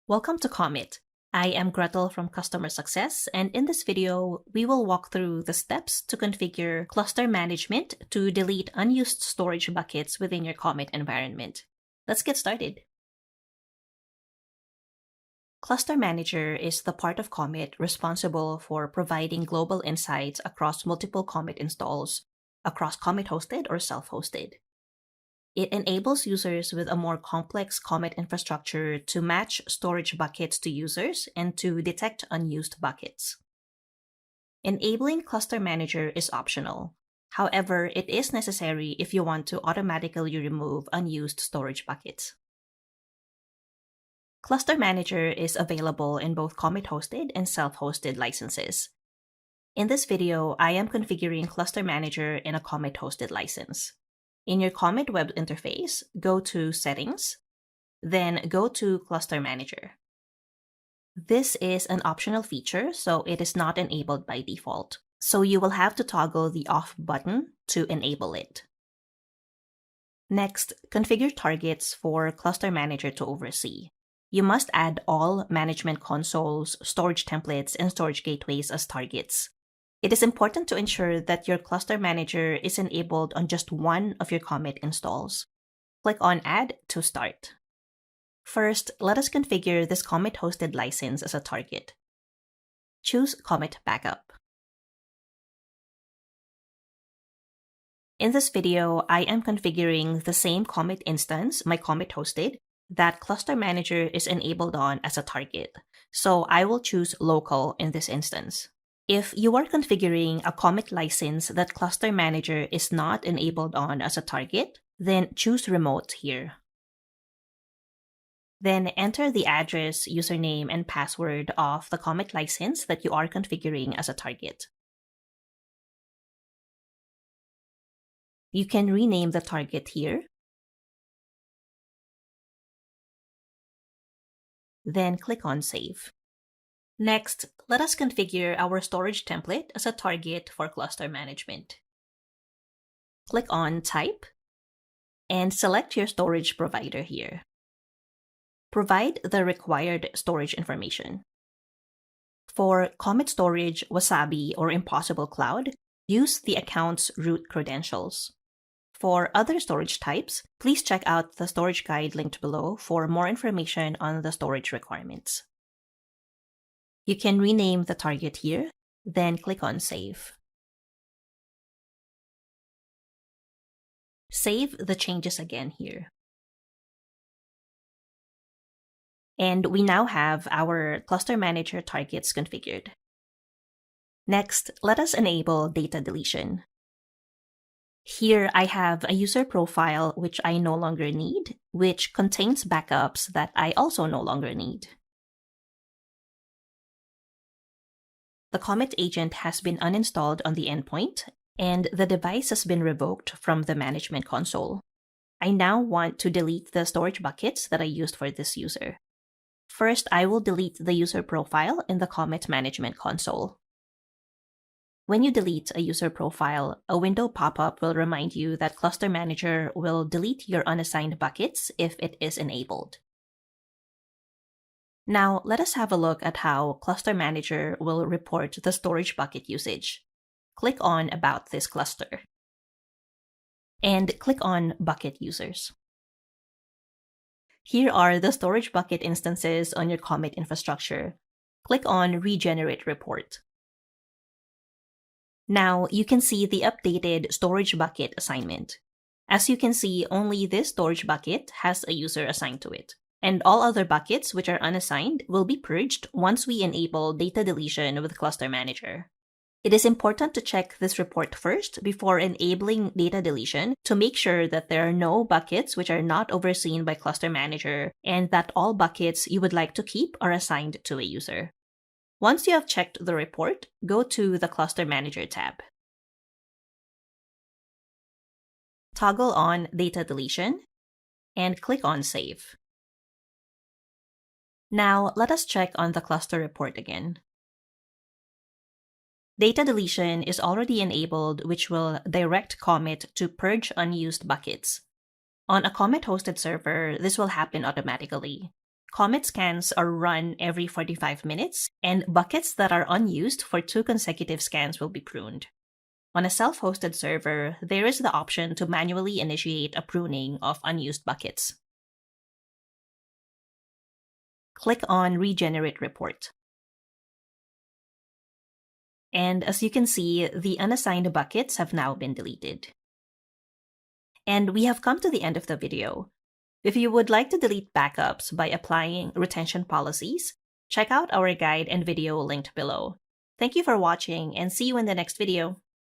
Welcome to Comet. I am Gretel from Customer Success, and in this video, we will walk through the steps to configure cluster management to delete unused storage buckets within your Comet environment. Let's get started. Cluster Manager is the part of Comet responsible for providing global insights across multiple Comet installs, across Comet-hosted or self-hosted. It enables users with a more complex Comet infrastructure to match storage buckets to users and to detect unused buckets. Enabling Cluster Manager is optional. However, it is necessary if you want to automatically remove unused storage buckets. Cluster Manager is available in both Comet-hosted and self-hosted licenses. In this video, I am configuring Cluster Manager in a Comet-hosted license. In your Comet web interface, go to Settings, then go to Cluster Manager. This is an optional feature, so it is not enabled by default. So you will have to toggle the Off button to enable it. Next, configure targets for Cluster Manager to oversee. You must add all management consoles, storage templates, and storage gateways as targets. It is important to ensure that your Cluster Manager is enabled on just one of your Comet installs. Click on Add to start. First, let us configure this Comet-hosted license as a target. Choose Comet Backup. In this video, I am configuring the same Comet instance, my Comet-hosted, that Cluster Manager is enabled on as a target. So I will choose Local in this instance. If you are configuring a Comet license that Cluster Manager is not enabled on as a target, then choose Remote here. Then enter the address, username, and password of the Comet license that you are configuring as a target. You can rename the target here. Then click on Save. Next, let us configure our storage template as a target for cluster management. Click on Type and select your storage provider here. Provide the required storage information. For Comet Storage, Wasabi, or Impossible Cloud, use the account's root credentials. For other storage types, please check out the storage guide linked below for more information on the storage requirements. You can rename the target here, then click on Save. Save the changes again here. And we now have our Cluster Manager targets configured. Next, let us enable data deletion. Here I have a user profile which I no longer need, which contains backups that I also no longer need. The Comet agent has been uninstalled on the endpoint, and the device has been revoked from the management console. I now want to delete the storage buckets that I used for this user. First, I will delete the user profile in the Comet management console. When you delete a user profile, a window pop-up will remind you that Cluster Manager will delete your unassigned buckets if it is enabled. Now, let us have a look at how Cluster Manager will report the storage bucket usage. Click on About this cluster. And click on Bucket Users. Here are the storage bucket instances on your Comet infrastructure. Click on Regenerate Report. Now, you can see the updated storage bucket assignment. As you can see, only this storage bucket has a user assigned to it. And all other buckets which are unassigned will be purged once we enable data deletion with Cluster Manager. It is important to check this report first before enabling data deletion to make sure that there are no buckets which are not overseen by Cluster Manager and that all buckets you would like to keep are assigned to a user. Once you have checked the report, go to the Cluster Manager tab. Toggle on Data Deletion and click on Save. Now, let us check on the cluster report again. Data deletion is already enabled, which will direct Comet to purge unused buckets. On a Comet-hosted server, this will happen automatically. Comet scans are run every 45 minutes, and buckets that are unused for 2 consecutive scans will be pruned. On a self-hosted server, there is the option to manually initiate a pruning of unused buckets. Click on Regenerate Report. And as you can see, the unassigned buckets have now been deleted. And we have come to the end of the video. If you would like to delete backups by applying retention policies, check out our guide and video linked below. Thank you for watching and see you in the next video.